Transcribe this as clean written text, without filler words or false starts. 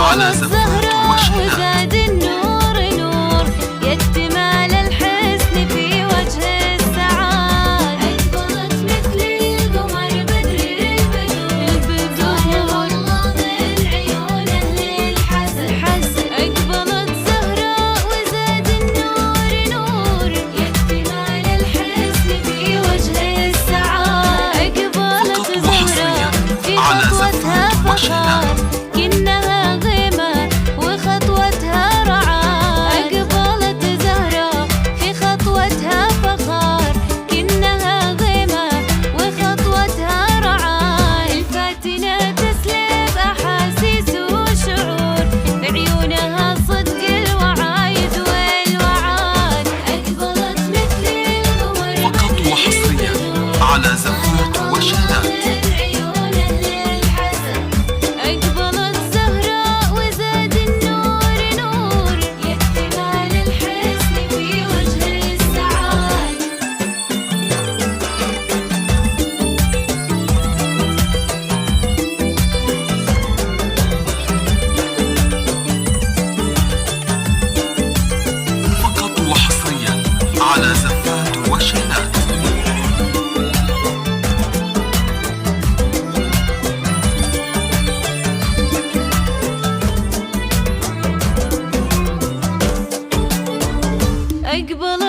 على زفات وزاد النور نور يكتمال الحسن في وجه السعاد. أقبلت مثل القمر بدر البدور والله من عيون أهل الحسن. أقبلت زهراء وزاد النور نور يكتمال الحسن في وجه السعاد. أقبلت زهراء في خطوتها فخار كأنها غيمة وخطوتها رعاد. أقبلت زهراء في خطوتها فخار كأنها غيمة وخطوتها رعاد. الفاتنة تسلب أحاسيس وشعور بعيونها صدق الوعايد والوعاد. أقبلت مثل القمر فقط وحصريا على زفات وشهادات. أقبلت زهراء وزاد النور نور يكتمال الحسن في وجه السعاد. فقط وحصريا على زفات وشهادات. أقبلت